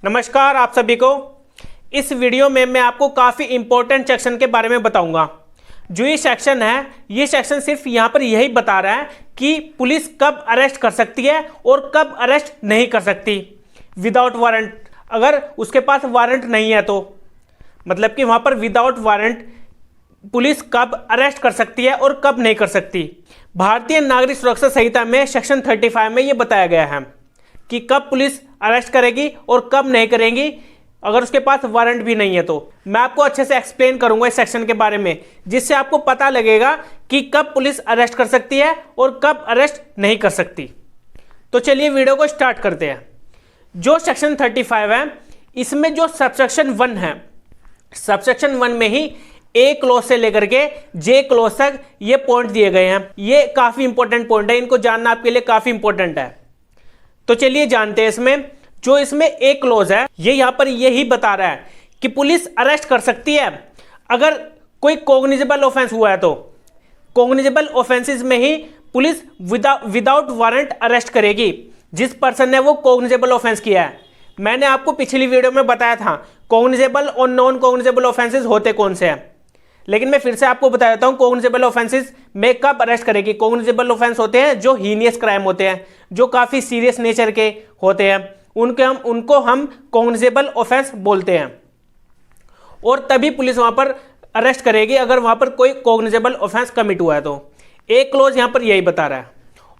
नमस्कार आप सभी को। इस वीडियो में मैं आपको काफ़ी इंपॉर्टेंट सेक्शन के बारे में बताऊंगा। जो ये सेक्शन है, ये सेक्शन सिर्फ यहाँ पर यही बता रहा है कि पुलिस कब अरेस्ट कर सकती है और कब अरेस्ट नहीं कर सकती विदाउट वारंट। अगर उसके पास वारंट नहीं है तो मतलब कि वहाँ पर विदाउट वारंट पुलिस कब अरेस्ट कर सकती है और कब नहीं कर सकती। भारतीय नागरिक सुरक्षा संहिता में सेक्शन 35 में ये बताया गया है कि कब पुलिस अरेस्ट करेगी और कब नहीं करेगी अगर उसके पास वारंट भी नहीं है। तो मैं आपको अच्छे से एक्सप्लेन करूंगा इस सेक्शन के बारे में, जिससे आपको पता लगेगा कि कब पुलिस अरेस्ट कर सकती है और कब अरेस्ट नहीं कर सकती। तो चलिए वीडियो को स्टार्ट करते हैं। जो सेक्शन 35 है, इसमें जो सबसेक्शन 1 है, सबसेक्शन 1 में ही ए क्लॉज से लेकर के जे क्लॉज तक ये पॉइंट दिए गए हैं। ये काफी इंपॉर्टेंट पॉइंट है, इनको जानना आपके लिए काफी इंपॉर्टेंट है। तो चलिए जानते हैं इसमें। जो इसमें ए क्लॉज है, ये यहां पर यही बता रहा है कि पुलिस अरेस्ट कर सकती है अगर कोई कॉग्निजेबल ऑफेंस हुआ है। तो कॉग्निजेबल ऑफेंसेस में ही पुलिस विदाउट वारंट अरेस्ट करेगी जिस पर्सन ने वो कॉग्निजेबल ऑफेंस किया है। मैंने आपको पिछली वीडियो में बताया था कॉग्निजेबल और नॉन कॉग्निजेबल ऑफेंसेस होते कौन से हैं, लेकिन मैं फिर से आपको बता देता हूं कॉग्निजेबल ऑफेंसेस में कब अरेस्ट करेगी। कॉग्निजेबल ऑफेंस होते हैं जो हीनियस क्राइम होते हैं, जो काफी सीरियस नेचर के होते हैं, उनको हम कॉग्निजेबल ऑफेंस बोलते हैं। और तभी पुलिस वहां पर अरेस्ट करेगी अगर वहां पर कोई कॉग्निजेबल ऑफेंस कमिट हुआ है। तो ए क्लॉज यहां पर यही बता रहा है।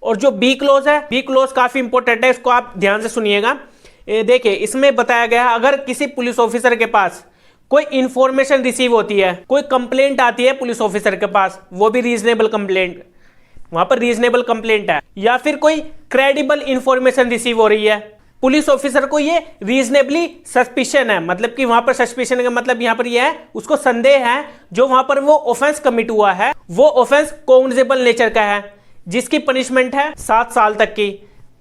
और जो बी क्लॉज है, बी क्लॉज काफी इंपॉर्टेंट है, इसको आप ध्यान से सुनिएगा। देखिए इसमें बताया गया है अगर किसी पुलिस ऑफिसर के पास कोई इंफॉर्मेशन रिसीव होती है, कोई कंप्लेंट आती है पुलिस ऑफिसर के पास, वो भी रीजनेबल कंप्लेंट, वहां पर रीजनेबल कंप्लेंट है, या फिर कोई क्रेडिबल इंफॉर्मेशन रिसीव हो रही है पुलिस ऑफिसर को, ये रीजनेबली सस्पिशन है, मतलब कि वहां पर सस्पिशन का मतलब यहां पर ये है उसको संदेह है जो वहां पर वो ऑफेंस कमिट हुआ है वो ऑफेंस कॉग्निजेबल नेचर का है, जिसकी पनिशमेंट है 7 साल तक की,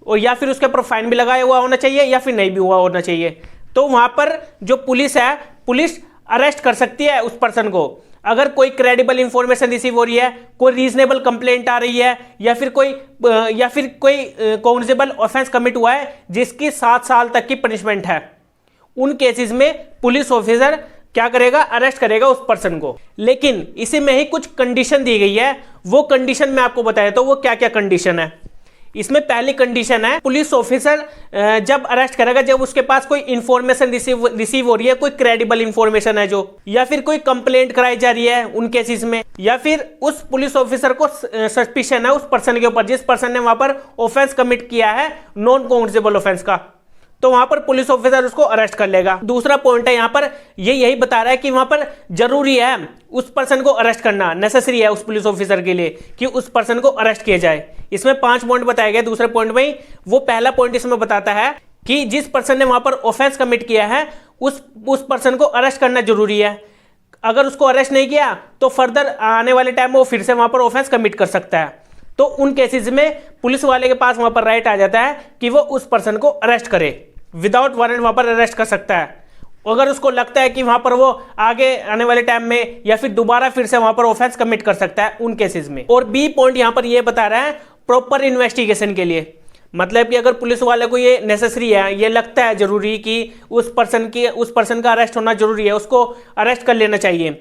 और या फिर उसके ऊपर फाइन भी लगाया हुआ होना चाहिए या फिर नहीं भी हुआ होना चाहिए। तो वहां पर जो पुलिस है, पुलिस अरेस्ट कर सकती है उस पर्सन को अगर कोई क्रेडिबल इंफॉर्मेशन रिसीव हो रही है, कोई रीजनेबल कंप्लेंट आ रही है, या फिर कोई कॉग्निजेबल ऑफेंस कमिट हुआ है जिसकी 7 साल तक की पनिशमेंट है। उन केसेस में पुलिस ऑफिसर क्या करेगा, अरेस्ट करेगा उस पर्सन को। लेकिन इसी में ही कुछ कंडीशन दी गई है, वो कंडीशन मैं आपको बताया तो वो क्या क्या कंडीशन है। इसमें पहली कंडीशन है पुलिस ऑफिसर जब अरेस्ट करेगा जब उसके पास कोई इंफॉर्मेशन रिसीव हो रही है, कोई क्रेडिबल इंफॉर्मेशन है जो, या फिर कोई कंप्लेंट कराई जा रही है उन केसेस में, या फिर उस पुलिस ऑफिसर को सस्पिशन है उस पर्सन के ऊपर जिस पर्सन ने वहां पर ऑफेंस कमिट किया है नॉन कॉग्निजेबल ऑफेंस का, तो वहां पर पुलिस ऑफिसर उसको अरेस्ट कर लेगा। दूसरा पॉइंट है यहां पर यही बता रहा है कि वहां पर जरूरी है उस पर्सन को अरेस्ट करना, नेसेसरी है उस पुलिस ऑफिसर के लिए कि उस पर्सन को अरेस्ट किया जाए। इसमें 5 पॉइंट बताए गए। दूसरे पॉइंट में वो पहला पॉइंट इसमें बताता है कि जिस पर्सन ने वहां पर ऑफेंस कमिट किया है उस पर्सन को अरेस्ट करना जरूरी है। अगर उसको अरेस्ट नहीं किया तो फर्दर आने वाले टाइम में वो फिर से वहां पर ऑफेंस कमिट कर सकता है। तो उन केसेस में पुलिस वाले के पास वहां पर राइट आ जाता है कि वो उस पर्सन को अरेस्ट करे, विदाउट वारंट वहां पर अरेस्ट कर सकता है। अगर उसको लगता है कि वहां पर वो आगे आने वाले टाइम में या फिर दोबारा फिर से वहां पर ऑफेंस कमिट कर सकता है उन केसेस में। और बी पॉइंट यहां पर ये बता रहा है प्रॉपर इन्वेस्टिगेशन के लिए, मतलब कि अगर पुलिस वाले को ये नेसेसरी है, ये लगता है जरूरी कि उस पर्सन का अरेस्ट होना जरूरी है, उसको अरेस्ट कर लेना चाहिए।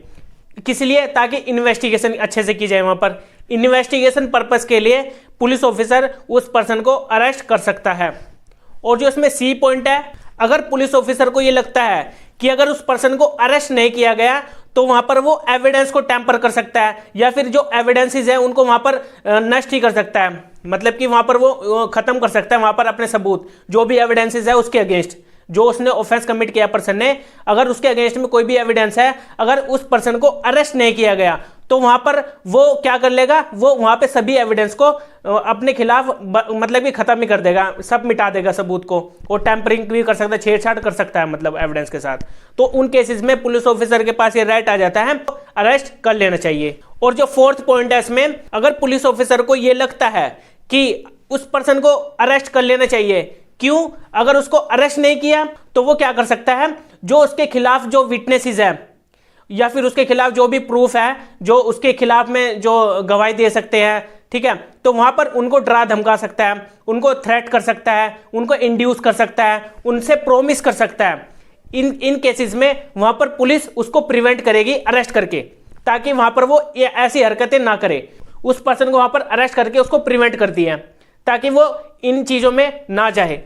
किस लिए? ताकि इन्वेस्टिगेशन अच्छे से की जाए। वहां पर इन्वेस्टिगेशन पर्पस के लिए पुलिस ऑफिसर उस पर्सन को अरेस्ट कर सकता है। और जो इसमें सी पॉइंट है, अगर पुलिस ऑफिसर को यह लगता है कि अगर उस पर्सन को अरेस्ट नहीं किया गया तो वहां पर वो एविडेंस को टेम्पर कर सकता है, या फिर जो एविडेंसेस है उनको वहां पर नष्ट ही कर सकता है, मतलब कि वहां पर वो खत्म कर सकता है वहां पर अपने सबूत, जो भी एविडेंसेस है उसके अगेंस्ट, जो उसने ऑफेंस कमिट किया पर्सन ने, अगर उसके अगेंस्ट में कोई भी एविडेंस है, अगर उस पर्सन को अरेस्ट नहीं किया गया तो वहां पर वो क्या कर लेगा, वो वहां पे सभी एविडेंस को अपने खिलाफ मतलब कि खत्म ही कर देगा, सब मिटा देगा सबूत को, और टेम्परिंग भी कर सकता है, छेड़छाड़ कर सकता है मतलब एविडेंस के साथ। तो उन केसेस में पुलिस ऑफिसर के पास ये राइट आ जाता है, तो अरेस्ट कर लेना चाहिए। और जो 4th पॉइंट है इसमें, अगर पुलिस ऑफिसर को ये लगता है कि उस पर्सन को अरेस्ट कर लेना चाहिए, क्यों? अगर उसको अरेस्ट नहीं किया तो वो क्या कर सकता है, जो उसके खिलाफ जो विटनेसेस है या फिर उसके खिलाफ जो भी प्रूफ है, जो उसके खिलाफ में जो गवाही दे सकते हैं ठीक है, तो वहां पर उनको डरा धमका सकता है, उनको थ्रेट कर सकता है, उनको इंड्यूस कर सकता है, उनसे प्रोमिस कर सकता है। इन केसेस में वहां पर पुलिस उसको प्रिवेंट करेगी अरेस्ट करके, ताकि वहां पर वो ऐसी हरकतें ना करे। उस पर्सन को वहां पर अरेस्ट करके उसको प्रिवेंट करती है, ताकि वो इन चीजों में ना जाए।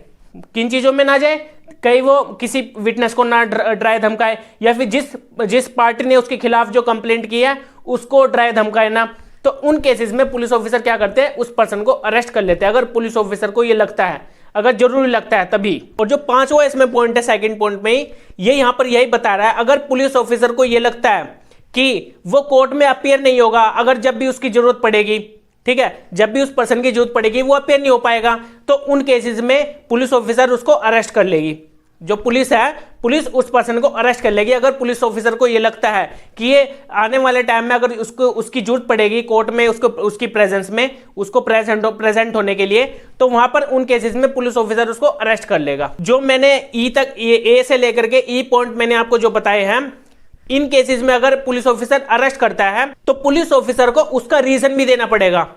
किन चीजों में ना जाए? कहीं वो किसी विटनेस को ना डराए धमकाए, या फिर जिस पार्टी ने उसके खिलाफ जो कंप्लेंट की है उसको डराए धमकाए ना। तो उन केसेस में पुलिस ऑफिसर क्या करते हैं, उस पर्सन को अरेस्ट कर लेते हैं, अगर पुलिस ऑफिसर को ये लगता है, अगर जरूरी लगता है तभी। और जो पांचवा इसमें पॉइंट है, सेकंड पॉइंट में ही ये यहां पर यही बता रहा है, अगर पुलिस ऑफिसर को ये लगता है कि वो कोर्ट में अपीयर नहीं होगा, अगर जब भी उसकी जरूरत पड़ेगी, ठीक है, जब भी उस पर्सन की जरूरत पड़ेगी वो अपीयर नहीं हो पाएगा, तो उन केसेस में पुलिस ऑफिसर उसको अरेस्ट कर लेगी। जो पुलिस है, पुलिस उस पर्सन को अरेस्ट कर लेगी। अगर पुलिस ऑफिसर को ये लगता है कि ये आने वाले टाइम में अगर उसकी जरूरत पड़ेगी कोर्ट में, उसकी प्रेजेंस में, उसको प्रेजेंट होने के लिए, तो वहां पर उन केसेस में पुलिस ऑफिसर उसको अरेस्ट कर लेगा। जो मैंने ए से लेकर के ई पॉइंट मैंने आपको जो बताए हैं, इन केसेस में अगर पुलिस ऑफिसर अरेस्ट करता है तो पुलिस ऑफिसर को उसका रीजन भी देना पड़ेगा।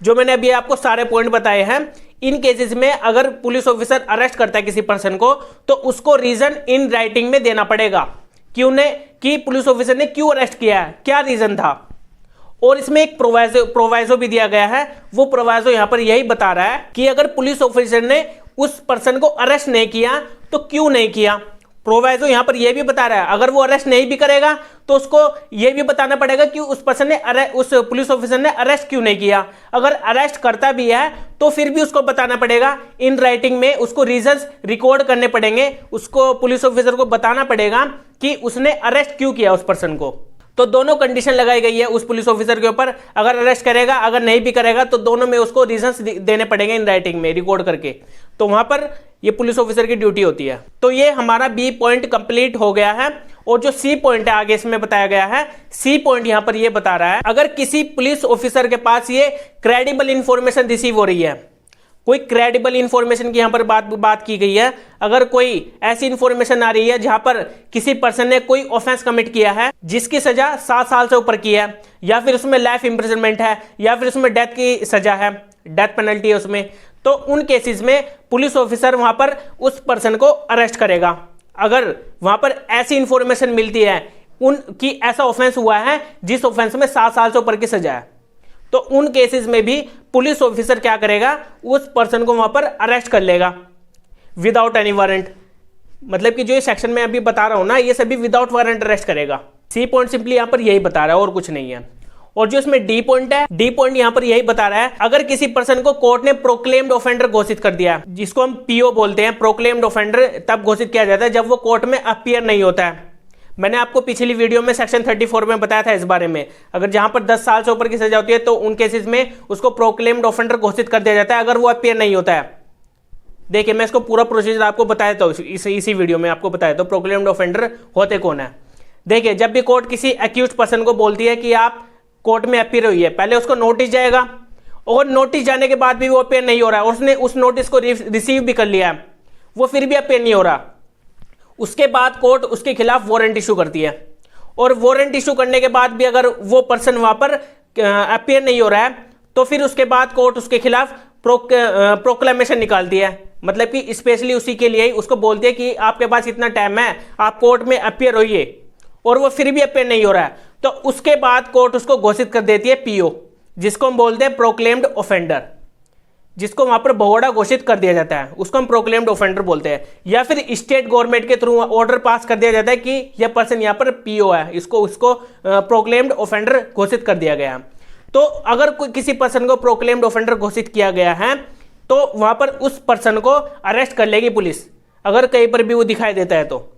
जो मैंने अभी आपको सारे पॉइंट बताए हैं, इन केसेस में अगर पुलिस ऑफिसर अरेस्ट करता है किसी पर्सन को, तो उसको रीजन इन राइटिंग में देना पड़ेगा कि पुलिस ऑफिसर ने क्यों अरेस्ट किया है, क्या रीजन था। और इसमें एक प्रोवाइजो भी दिया गया है। वो प्रोवाइजो यहां पर यही बता रहा है कि अगर पुलिस ऑफिसर ने उस पर्सन को अरेस्ट नहीं किया तो क्यों नहीं किया। प्रोवाइजो यहां पर यह भी बता रहा है, अगर वो अरेस्ट नहीं भी करेगा तो उसको यह भी बताना पड़ेगा कि उस पर्सन ने उस पुलिस ऑफिसर ने अरेस्ट क्यों नहीं किया। अगर अरेस्ट करता भी है तो फिर भी उसको बताना पड़ेगा इन राइटिंग में, उसको रीजंस रिकॉर्ड करने पड़ेंगे, उसको पुलिस ऑफिसर को बताना पड़ेगा कि उसने अरेस्ट क्यों किया उस पर्सन को। तो दोनों कंडीशन लगाई गई है उस पुलिस ऑफिसर के ऊपर, अगर अरेस्ट करेगा, अगर नहीं भी करेगा, तो दोनों में उसको रीजंस देने पड़ेंगे इन राइटिंग में रिकॉर्ड करके। तो वहां पर ये पुलिस ऑफिसर की ड्यूटी होती है। तो ये हमारा बी पॉइंट कंप्लीट हो गया है। और जो सी पॉइंट है आगे इसमें बताया गया है, सी पॉइंट यहां पर ये बता रहा है, अगर किसी पुलिस ऑफिसर के पास ये क्रेडिबल इंफॉर्मेशन रिसीव हो रही है, कोई क्रेडिबल इंफॉर्मेशन की यहां पर बात की गई है, अगर कोई ऐसी इंफॉर्मेशन आ रही है जहां पर किसी पर्सन ने कोई ऑफेंस कमिट किया है जिसकी सजा 7 साल से ऊपर की है, या फिर उसमें लाइफ इंप्रिजनमेंट है, या फिर उसमें डेथ की सजा है, डेथ पेनल्टी है उसमें, तो उन केसेस में पुलिस ऑफिसर वहां पर उस पर्सन को अरेस्ट करेगा। अगर वहां पर ऐसी इंफॉर्मेशन मिलती है उनकी ऐसा ऑफेंस हुआ है जिस ऑफेंस में 7 साल से ऊपर की सजा है, तो उन केसेस में भी पुलिस ऑफिसर क्या करेगा, उस पर्सन को वहां पर अरेस्ट कर लेगा विदाउट एनी वारंट। मतलब कि जो ये सेक्शन में अभी बता रहा हूं ना, ये सभी विदाउट वारंट अरेस्ट करेगा। सी पॉइंट सिंपली यहां पर यही बता रहा है और कुछ नहीं है। और जो इसमें डी पॉइंट है, डी पॉइंट यहां पर यही बता रहा है, अगर किसी पर्सन को कोर्ट ने प्रोक्लेम्ड ऑफेंडर घोषित कर दिया, जिसको हम पीओ बोलते हैं, प्रोक्लेम्ड ऑफेंडर तब घोषित किया जाता है जब वो कोर्ट में अपीयर नहीं होता है। मैंने आपको पिछली वीडियो में सेक्शन 34 में बताया था इस बारे में, अगर जहां पर 10 साल से ऊपर की सजा होती है तो उन केसेस में उसको प्रोक्लेम्ड ऑफेंडर घोषित कर दिया जाता है अगर वो अपीयर नहीं होता है। देखिए मैं इसको पूरा प्रोसीजर आपको बताया था इसी वीडियो में आपको बताया तो प्रोक्लेम्ड ऑफेंडर होते कौन है। देखिए जब भी कोर्ट किसी एक्यूज्ड पर्सन को बोलती है कि आप कोर्ट में अपीयर हुई है, पहले उसको नोटिस जाएगा, और नोटिस जाने के बाद भी वो अपीयर नहीं हो रहा है, उसने उस नोटिस को रिसीव भी कर लिया है, वो फिर भी अपीयर नहीं हो रहा, उसके बाद कोर्ट उसके खिलाफ वारंट इशू करती है। और वारंट इशू करने के बाद भी अगर वो पर्सन वहां पर अपीयर नहीं हो रहा है तो फिर उसके बाद कोर्ट उसके खिलाफ प्रोक्लेमेशन निकालती है। मतलब कि स्पेशली उसी के लिए ही उसको बोलती है कि आपके पास इतना टाइम है, आप कोर्ट में अपीयर होइए, और वो फिर भी अपीयर नहीं हो रहा है तो उसके बाद कोर्ट उसको घोषित कर देती है पीओ, जिसको हम बोलते हैं प्रोक्लेम्ड ऑफेंडर, जिसको वहां पर भगोड़ा घोषित कर दिया जाता है, उसको हम प्रोक्लेम्ड ऑफेंडर बोलते हैं। या फिर स्टेट गवर्नमेंट के थ्रू ऑर्डर पास कर दिया जाता है कि यह पर्सन यहां पर पीओ है, उसको प्रोक्लेम्ड ऑफेंडर घोषित कर दिया गया। तो अगर किसी पर्सन को प्रोक्लेम्ड ऑफेंडर घोषित किया गया है तो वहां पर उस पर्सन को अरेस्ट कर लेगी पुलिस, अगर कहीं पर भी वो दिखाई देता है तो,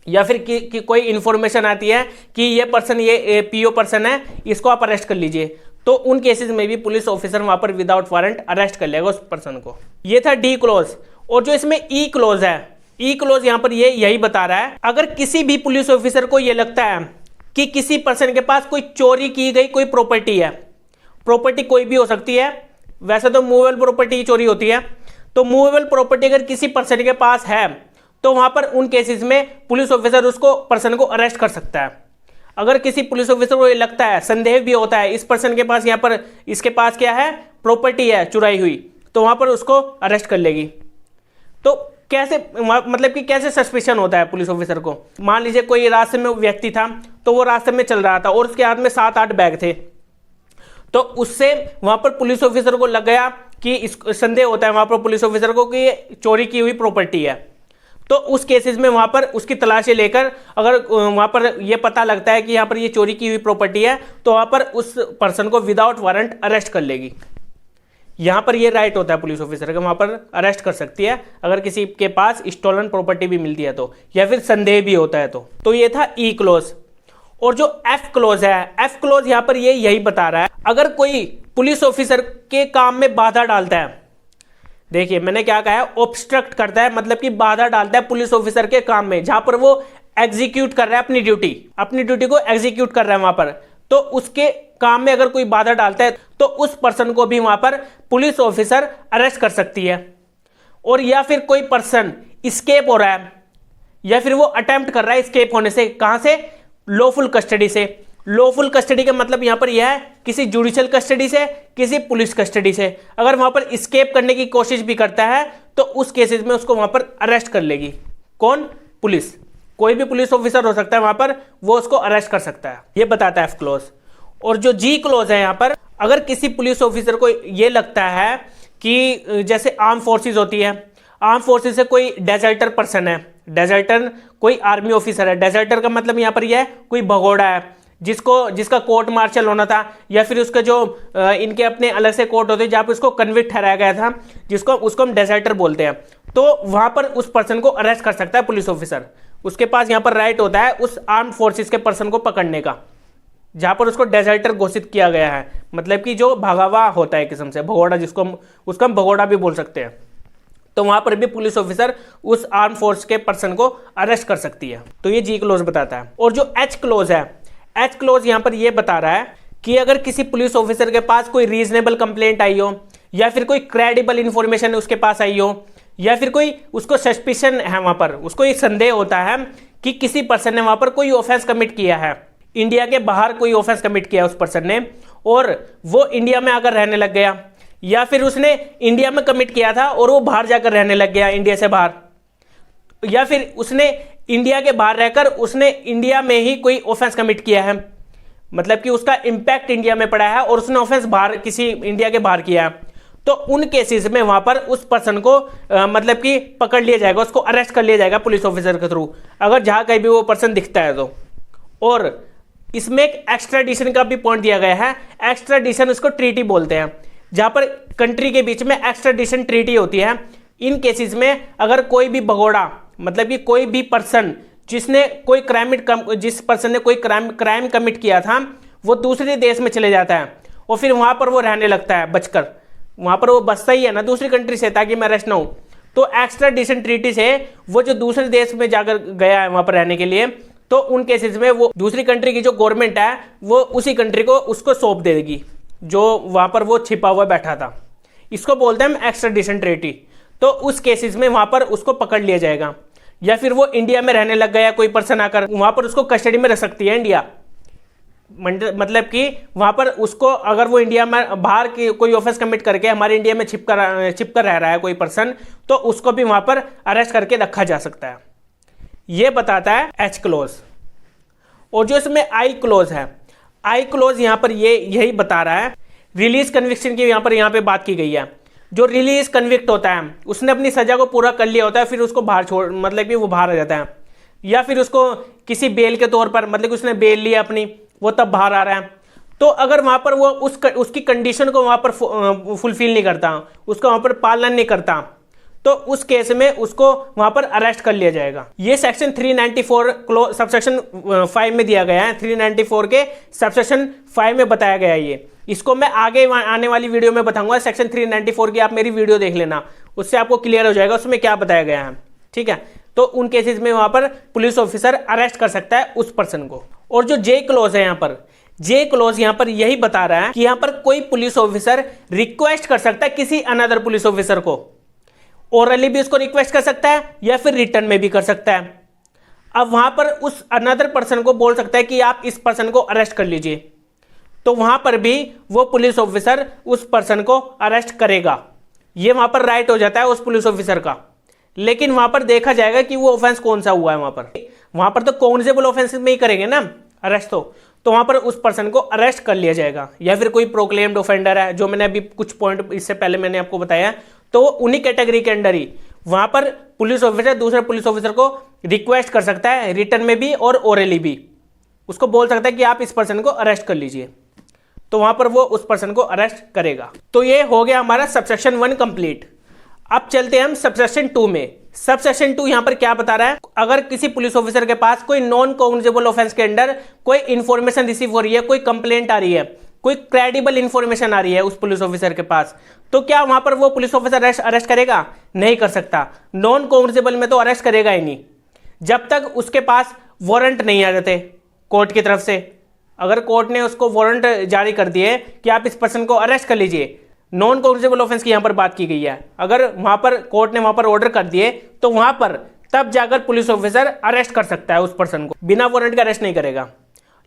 या फिर कि कोई इंफॉर्मेशन आती है कि ये पर्सन ये पीओ पर्सन है, इसको आप अरेस्ट कर लीजिए, तो उन केसेस में भी पुलिस ऑफिसर वहां पर विदाउट वारंट अरेस्ट कर लेगा उस पर्सन को। ये था डी क्लोज। और जो इसमें ई क्लोज है, ई क्लोज यहां पर ये यही बता रहा है, अगर किसी भी पुलिस ऑफिसर को ये लगता है कि किसी पर्सन के पास कोई चोरी की गई कोई प्रॉपर्टी है, प्रॉपर्टी कोई भी हो सकती है, वैसे तो मूवेबल प्रॉपर्टी की चोरी होती है, तो मूवेबल प्रॉपर्टी अगर किसी पर्सन के पास है तो वहां पर उन केसेस में पुलिस ऑफिसर उसको पर्सन को अरेस्ट कर सकता है। अगर किसी पुलिस ऑफिसर को ये लगता है, संदेह भी होता है इस पर्सन के पास, यहाँ पर इसके पास क्या है, प्रॉपर्टी है चुराई हुई, तो वहां पर उसको अरेस्ट कर लेगी। तो कैसे, मतलब कि कैसे सस्पिशन होता है पुलिस ऑफिसर को? मान लीजिए कोई रास्ते में व्यक्ति था, तो वो रास्ते में चल रहा था और उसके हाथ में 7-8 बैग थे, तो उससे वहां पर पुलिस ऑफिसर को लग गया कि इस संदेह होता है वहां पर पुलिस ऑफिसर को कि ये चोरी की हुई प्रॉपर्टी है। तो उस केसेस में वहां पर उसकी तलाशी लेकर अगर वहां पर यह पता लगता है कि यहाँ पर ये चोरी की हुई प्रॉपर्टी है, तो वहां पर उस पर्सन को विदाउट वारंट अरेस्ट कर लेगी। यहां पर ये राइट होता है पुलिस ऑफिसर का, वहां पर अरेस्ट कर सकती है अगर किसी के पास स्टोलन प्रॉपर्टी भी मिलती है तो, या फिर संदेह भी होता है तो ये था ई क्लोज। और जो एफ क्लोज है, एफ क्लोज यहां पर ये यही बता रहा है, अगर कोई पुलिस ऑफिसर के काम में बाधा डालता है, देखिए मैंने क्या कहा है, ऑब्स्ट्रक्ट करता है, मतलब कि बाधा डालता है पुलिस ऑफिसर के काम में, जहां पर वो एग्जीक्यूट कर रहा है अपनी ड्यूटी को एग्जीक्यूट कर रहा है वहां पर, तो उसके काम में अगर कोई बाधा डालता है तो उस पर्सन को भी वहां पर पुलिस ऑफिसर अरेस्ट कर सकती है। और या फिर कोई पर्सन एस्केप हो रहा है, या फिर वो अटेम्प्ट कर रहा है एस्केप होने से, कहां से, लॉफुल कस्टडी से। लॉफुल कस्टडी का मतलब यहां पर यह है किसी जुडिशियल कस्टडी से, किसी पुलिस कस्टडी से। अगर वहां पर एस्केप करने की कोशिश भी करता है तो उस केसेस में उसको वहां पर अरेस्ट कर लेगी। कौन? पुलिस। कोई भी पुलिस ऑफिसर हो सकता है वहां पर, वो उसको अरेस्ट कर सकता है, ये बताता है एफ क्लोज। और जो जी क्लोज है यहां पर, अगर किसी पुलिस ऑफिसर को ये लगता है कि जैसे आर्म फोर्सेस होती है, आर्म फोर्सेस से कोई डेजर्टर पर्सन है, डेजर्टर कोई आर्मी ऑफिसर है, डेजर्टर का मतलब यहां पर यह है कोई भगोड़ा है जिसका कोर्ट मार्शल होना था, या फिर उसके जो इनके अपने अलग से कोर्ट होते हैं जहां पर उसको कन्विक्ट ठहराया गया था, उसको हम डेजर्टर बोलते हैं। तो वहां पर उस पर्सन को अरेस्ट कर सकता है पुलिस ऑफिसर। उसके पास यहां पर राइट होता है उस आर्म फोर्सेस के पर्सन को पकड़ने का, जहां पर उसको डेजर्टर घोषित किया गया है, मतलब कि जो भागा हुआ होता है किस्म से, भगोड़ा, उसको हम भगोड़ा भी बोल सकते हैं। तो वहां पर भी पुलिस ऑफिसर उस आर्म फोर्स के पर्सन को अरेस्ट कर सकती है। तो ये जी क्लोज बताता है। और जो एच क्लोज है, एच क्लोज यहां पर यह बता रहा है कि अगर किसी पुलिस ऑफिसर के पास कोई रीजनेबल कंप्लेंट आई हो, या फिर कोई क्रेडिबल इंफॉर्मेशन उसके पास आई हो, या फिर कोई उसको सस्पिशन है, वहां पर उसको एक संदेह होता है कि किसी पर्सन ने वहां पर कोई ऑफेंस कमिट किया है, इंडिया के बाहर कोई ऑफेंस कमिट किया उस पर्सन ने, और वो इंडिया में आकर रहने लग गया, या फिर उसने इंडिया में कमिट किया था और वो बाहर जाकर रहने लग गया इंडिया से बाहर, या फिर उसने इंडिया के बाहर रहकर उसने इंडिया में ही कोई ऑफेंस कमिट किया है, मतलब कि उसका इंपैक्ट इंडिया में पड़ा है और उसने ऑफेंस बाहर किसी इंडिया के बाहर किया है, तो उन केसेस में वहां पर उस पर्सन को मतलब कि पकड़ लिया जाएगा, उसको अरेस्ट कर लिया जाएगा पुलिस ऑफिसर के थ्रू, अगर जहां कहीं भी वो पर्सन दिखता है तो। और इसमें एक एक्स्ट्राडिशन का भी पॉइंट दिया गया है। एक्स्ट्राडिशन उसको ट्रीटी बोलते हैं, जहां पर कंट्री के बीच में एक्स्ट्राडिशन ट्रीटी होती है। इन केसेस में अगर कोई भी भगोड़ा, मतलब कि कोई भी पर्सन जिस पर्सन ने कोई क्राइम कमिट किया था, वो दूसरे देश में चले जाता है और फिर वहां पर वो रहने लगता है बचकर, वहां पर वो बसता ही है ना दूसरी कंट्री से, ताकि मैं अरेस्ट ना हूं। तो एक्स्ट्राडिशन ट्रीटी से वो जो दूसरे देश में जाकर गया है वहां पर रहने के लिए, तो उन केसेस में वो दूसरी कंट्री की जो गवर्नमेंट है वो उसी कंट्री को उसको सौंप देगी जो वहां पर वो छिपा हुआ बैठा था। इसको बोलते हैं हम एक्स्ट्राडिशन ट्रीटी। तो उस केसेस में वहां पर उसको पकड़ लिया जाएगा, या फिर वो इंडिया में रहने लग गया कोई पर्सन आकर, वहां पर उसको कस्टडी में रख सकती है इंडिया, मतलब कि वहां पर उसको, अगर वो इंडिया में बाहर की कोई ऑफेंस कमिट करके हमारे इंडिया में छिपकर रह रहा है कोई पर्सन, तो उसको भी वहां पर अरेस्ट करके रखा जा सकता है। ये बताता है एच क्लोज। और जो इसमें आई क्लोज है, आई क्लोज यहां पर ये यही बता रहा है, रिलीज कन्विक्शन की यहां पे बात की गई है। जो रिलीज कन्विक्ट होता है उसने अपनी सजा को पूरा कर लिया होता है, फिर उसको बाहर छोड़, मतलब कि वो बाहर आ जाता है, या फिर उसको किसी बेल के तौर पर, मतलब कि उसने बेल लिया अपनी, वो तब बाहर आ रहा है। तो अगर वहां पर वो उसकी कंडीशन को वहां पर फुलफिल नहीं करता, उसका वहां पर पालन नहीं करता, तो उस केस में उसको वहां पर अरेस्ट कर लिया जाएगा। ये सेक्शन 394 सबसेक्शन 5 में दिया गया है, 394 के सबसेक्शन 5 में बताया गया है ये। इसको मैं आगे आने वाली वीडियो में बताऊंगा। सेक्शन 394 की आप मेरी वीडियो देख लेना, उससे आपको क्लियर हो जाएगा उसमें क्या बताया गया है, ठीक है। तो उन केसेस में वहां पर पुलिस ऑफिसर अरेस्ट कर सकता है उस पर्सन को। और जो जे क्लोज है यहाँ पर, जे क्लोज यहाँ पर यही बता रहा है कि यहाँ पर कोई पुलिस ऑफिसर रिक्वेस्ट कर सकता है किसी अनदर पुलिस ऑफिसर को, ओरली भी उसको रिक्वेस्ट कर सकता है या फिर रिटर्न में भी कर सकता है। अब वहां पर उस अनदर पर्सन को बोल सकता है कि आप इस पर्सन को अरेस्ट कर लीजिए, तो वहां पर भी वो पुलिस ऑफिसर उस पर्सन को अरेस्ट करेगा। ये वहां पर राइट हो जाता है उस पुलिस ऑफिसर का। लेकिन वहां पर देखा जाएगा कि वो ऑफेंस कौन सा हुआ है। वहां पर तो कॉग्निजेबल ऑफेंस में ही करेंगे ना अरेस्ट, तो वहां पर उस पर्सन को अरेस्ट कर लिया जाएगा। या फिर कोई प्रोक्लेम्ड ऑफेंडर है, जो मैंने अभी कुछ पॉइंट इससे पहले मैंने आपको बताया, तो उन्हीं कैटेगरी के अंडर ही वहां पर पुलिस ऑफिसर दूसरे पुलिस ऑफिसर को रिक्वेस्ट कर सकता है, रिटर्न में भी और ओरली भी। उसको बोल सकता है कि आप इस पर्सन को अरेस्ट कर लीजिए, तो वहां पर वो उस पर्सन को अरेस्ट करेगा। तो ये हो गया हमारा सबसेक्शन 1 कंप्लीट। अब चलते हैं हम सबसेक्शन 2 में। सबसेक्शन 2 यहां पर क्या बता रहा है, अगर किसी पुलिस ऑफिसर के पास कोई नॉन कॉग्निजेबल ऑफेंस के अंडर कोई इंफॉर्मेशन रिसीव हो रही है, कोई कंप्लेंट आ रही है, कोई क्रेडिबल इंफॉर्मेशन आ रही है उस पुलिस ऑफिसर के पास, तो क्या वहां पर वो पुलिस ऑफिसर अरेस्ट करेगा? नहीं कर सकता। नॉन कॉग्निजेबल में तो अरेस्ट करेगा ही नहीं जब तक उसके पास वारंट नहीं आ जाते कोर्ट की तरफ से। अगर कोर्ट ने उसको वारंट जारी कर दिए कि आप इस पर्सन को अरेस्ट कर लीजिए, नॉन कॉग्निजेबल ऑफेंस की यहां पर बात की गई है, अगर वहां पर कोर्ट ने वहां पर ऑर्डर कर दिए तो वहां पर तब जाकर पुलिस ऑफिसर अरेस्ट कर सकता है उस पर्सन को, बिना वारंट के अरेस्ट नहीं करेगा।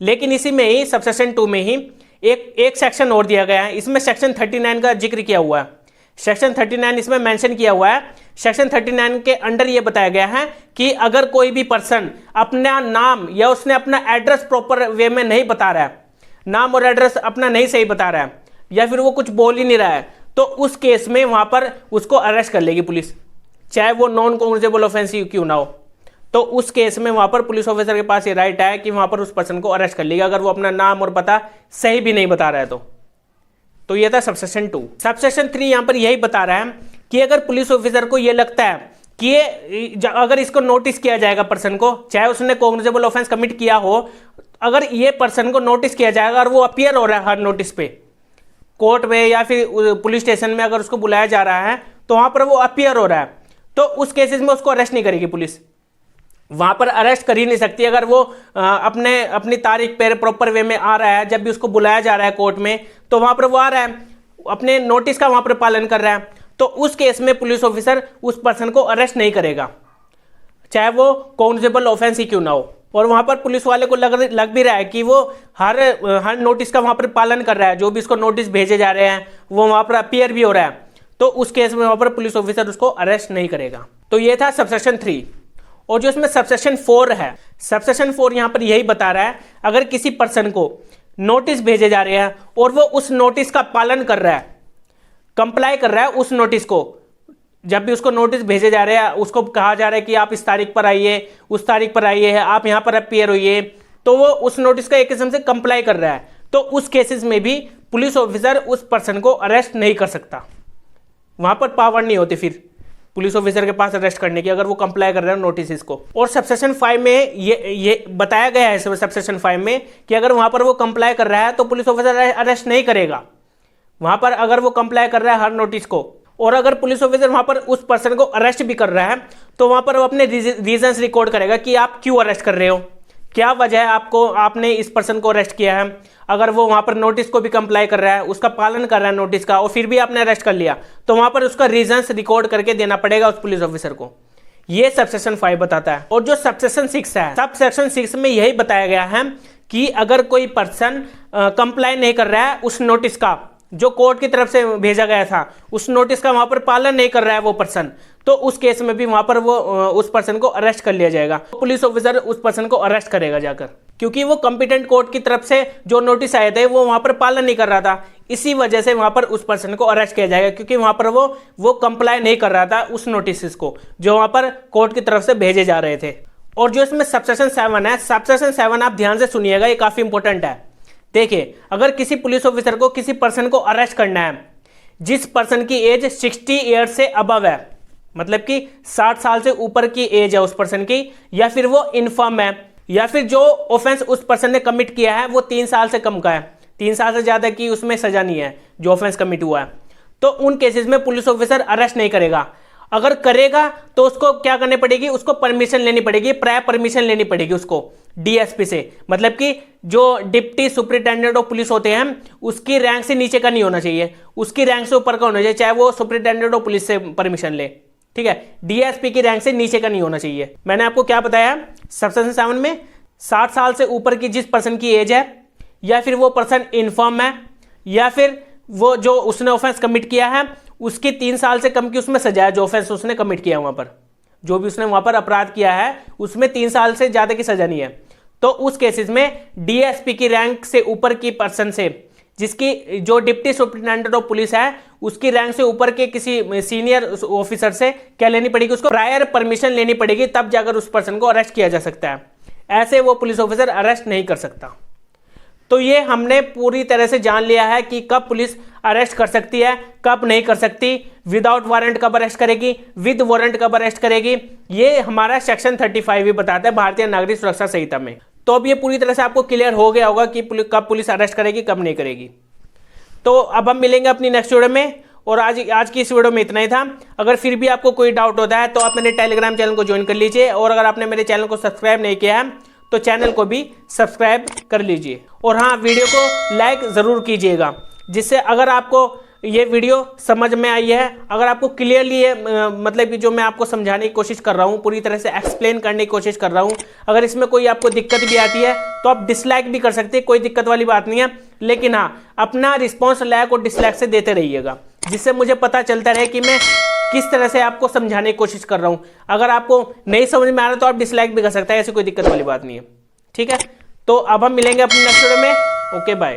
लेकिन इसी में ही सबसेक्शन 2 में ही एक सेक्शन और दिया गया है। इसमें सेक्शन 39 का जिक्र किया हुआ है। सेक्शन 39 इसमें मेंशन किया हुआ है। सेक्शन 39 के अंडर ये बताया गया है कि अगर कोई भी पर्सन अपना नाम या उसने अपना एड्रेस प्रॉपर वे में नहीं बता रहा है, नाम और एड्रेस अपना नहीं सही बता रहा है, या फिर वो कुछ बोल ही नहीं रहा है, तो उस केस में वहां पर उसको अरेस्ट कर लेगी पुलिस, चाहे वो नॉन कॉग्निजेबल ऑफेंस क्यों ना हो। तो उस केस में वहां पर पुलिस ऑफिसर के पास ये राइट है कि वहां पर उस पर्सन को अरेस्ट कर लेगा, अगर वो अपना नाम और पता सही भी नहीं बता रहा है तो ये था सबसेक्शन 2। सबसेक्शन 3 यहां पर यही बता रहा है कि अगर पुलिस ऑफिसर को ये लगता है कि ये अगर इसको नोटिस किया जाएगा पर्सन को, चाहे उसने कॉग्निजेबल ऑफेंस कमिट किया हो, अगर ये पर्सन को नोटिस किया जाएगा और वो अपीयर हो रहा है हर नोटिस पे कोर्ट में या फिर पुलिस स्टेशन में, अगर उसको बुलाया जा रहा है तो वहां पर वो अपीयर हो रहा है, तो उस केसेस में उसको अरेस्ट नहीं करेगी पुलिस। वहां पर अरेस्ट कर ही नहीं सकती अगर वो अपनी तारीख पर प्रॉपर वे में आ रहा है। जब भी उसको बुलाया जा रहा है कोर्ट में तो वहां पर वो आ रहा है, अपने नोटिस का वहां पर पालन कर रहा है, तो उस केस में पुलिस ऑफिसर उस पर्सन को अरेस्ट नहीं करेगा, चाहे वो कॉग्निजेबल ऑफेंस ही क्यों ना हो। और वहां पर पुलिस वाले को लग भी रहा है कि वो हर नोटिस का वहां पर पालन कर रहा है, जो भी इसको नोटिस भेजे जा रहे हैं वो वहां पर अपीयर भी हो रहा है, तो उस केस में वहां पर पुलिस ऑफिसर उसको अरेस्ट नहीं करेगा। तो ये था सबसेक्शन 3। और जो इसमें सबसेक्शन 4 है, सबसेक्शन 4 यहां पर यही बता रहा है, अगर किसी पर्सन को नोटिस भेजे जा रहे हैं और वो उस नोटिस का पालन कर रहा है, कंप्लाई कर रहा है उस नोटिस को, जब भी उसको नोटिस भेजे जा रहे हैं उसको कहा जा रहा है कि आप इस तारीख पर आइए, उस तारीख पर आइए, आप यहां पर अपीयर होइए, तो वो उस नोटिस का एक किस्म से कंप्लाई कर रहा है, तो उस केसेस में भी पुलिस ऑफिसर उस पर्सन को अरेस्ट नहीं कर सकता। वहां पर पावर नहीं होती फिर पुलिस ऑफिसर के पास अरेस्ट करने की, अगर वो कंप्लाई कर रहे हैं नोटिस को। और सबसेक्शन 5 में ये बताया गया है सबसेक्शन 5 में कि अगर वहां पर वो कंप्लाई कर रहा है तो पुलिस ऑफिसर अरेस्ट नहीं करेगा, वहां पर अगर वो कंप्लाई कर रहा है हर नोटिस को। और अगर पुलिस ऑफिसर वहां पर उस पर्सन को अरेस्ट भी कर रहा है तो वहां पर वो अपने रीजंस रिकॉर्ड करेगा कि आप क्यों अरेस्ट कर रहे हो, क्या वजह है आपने इस पर्सन को अरेस्ट किया है। अगर वो वहां पर नोटिस को भी कंप्लाई कर रहा है, उसका पालन कर रहा है नोटिस का, और फिर भी आपने अरेस्ट कर लिया, तो वहां पर उसका रीजंस रिकॉर्ड करके देना पड़ेगा उस पुलिस ऑफिसर को। ये सबसेक्शन 5 बताता है। और जो सबसेक्शन 6 है, सबसेक्शन 6 में यही बताया गया है कि अगर कोई पर्सन कंप्लाई नहीं कर रहा है उस नोटिस का जो कोर्ट की तरफ से भेजा गया था, उस नोटिस का वहां पर पालन नहीं कर रहा है वो पर्सन, तो उस केस में भी वहां पर वो उस पर्सन को अरेस्ट कर लिया जाएगा। पुलिस ऑफिसर उस पर्सन को अरेस्ट करेगा जाकर, क्योंकि वो कंपिटेंट कोर्ट की तरफ से जो नोटिस आए थे वो वहां पर पालन नहीं कर रहा था, इसी वजह से वहां पर उस पर्सन को अरेस्ट किया जाएगा, क्योंकि वहां पर वो कंप्लाई नहीं कर रहा था उस नोटिस को जो वहां पर कोर्ट की तरफ से भेजे जा रहे थे। और जो इसमें सबसेक्शन 7 है, सबसेक्शन 7 आप ध्यान से सुनिएगा, ये काफी इंपॉर्टेंट है। देखिए, अगर किसी पुलिस ऑफिसर को किसी पर्सन को अरेस्ट करना है जिस पर्सन की एज 60 ईयर्स से अबव है, मतलब कि 60 साल से ऊपर की एज है उस पर्सन की, या फिर वो इन्फर्म है, या फिर जो ऑफेंस उस पर्सन ने कमिट किया है वो 3 साल से कम का है, 3 साल से ज्यादा की उसमें सजा नहीं है जो ऑफेंस कमिट हुआ है, तो उन केसेस में पुलिस ऑफिसर अरेस्ट नहीं करेगा। अगर करेगा तो उसको क्या करनी पड़ेगी, उसको परमिशन लेनी पड़ेगी, प्रायर परमिशन लेनी पड़ेगी उसको डीएसपी से, मतलब कि जो डिप्टी सुपरिटेंडेंट ऑफ पुलिस होते हैं उसकी रैंक से नीचे का नहीं होना चाहिए, उसकी रैंक से ऊपर का होना चाहिए, चाहे वो सुपरिटेंडेंट ऑफ पुलिस से परमिशन ले, ठीक है, डीएसपी की रैंक से नीचे का नहीं होना चाहिए। मैंने आपको क्या बताया, सबसेक्शन 7 में 60 साल से ऊपर की जिस पर्सन की एज है, या फिर वो पर्सन इन्फर्म है, या फिर वो जो उसने ऑफेंस कमिट किया है उसकी 3 साल से कम की उसमें सजा है, जो ऑफेंस उसने कमिट किया वहां पर, जो भी उसने वहां पर अपराध किया है उसमें 3 साल से ज्यादा की सजा नहीं है, तो उस केसेस में डीएसपी की रैंक से ऊपर की पर्सन से, जिसकी जो डिप्टी सुपरिटेंडेंट ऑफ पुलिस है उसकी रैंक से ऊपर के किसी सीनियर ऑफिसर से क्या लेनी पड़ेगी, उसको प्रायर परमिशन लेनी पड़ेगी, तब जाकर उस पर्सन को अरेस्ट किया जा सकता है। ऐसे वो पुलिस ऑफिसर अरेस्ट नहीं कर सकता। तो ये हमने पूरी तरह से जान लिया है कि कब पुलिस अरेस्ट कर सकती है, कब नहीं कर सकती, विदाउट वारंट कब अरेस्ट करेगी, विद वारंट कब अरेस्ट करेगी, ये हमारा सेक्शन 35 ही बताता है भारतीय नागरिक सुरक्षा संहिता में। तो अब ये पूरी तरह से आपको क्लियर हो गया होगा कि कब पुलिस अरेस्ट करेगी, कब नहीं करेगी। तो अब हम मिलेंगे अपनी नेक्स्ट वीडियो में, और आज की इस वीडियो में इतना ही था। अगर फिर भी आपको कोई डाउट होता है तो आप मेरे टेलीग्राम चैनल को ज्वाइन कर लीजिए, और अगर आपने मेरे चैनल को सब्सक्राइब नहीं किया है तो चैनल को भी सब्सक्राइब कर लीजिए, और हाँ, वीडियो को लाइक ज़रूर कीजिएगा, जिससे अगर आपको ये वीडियो समझ में आई है, अगर आपको क्लियरली मतलब कि जो मैं आपको समझाने की कोशिश कर रहा हूँ, पूरी तरह से एक्सप्लेन करने की कोशिश कर रहा हूँ, अगर इसमें कोई आपको दिक्कत भी आती है तो आप डिसलाइक भी कर सकते हैं, कोई दिक्कत वाली बात नहीं है। लेकिन हाँ, अपना रिस्पॉन्स लाइक और डिसलाइक से देते रहिएगा, जिससे मुझे पता चलता रहे कि मैं किस तरह से आपको समझाने की कोशिश कर रहा हूँ। अगर आपको नहीं समझ में आ रहा तो आप डिसलाइक भी कर सकते हैं, ऐसी कोई दिक्कत वाली बात नहीं है। ठीक है, तो अब हम मिलेंगे अपने नेक्स्ट वीडियो में। Okay, bye.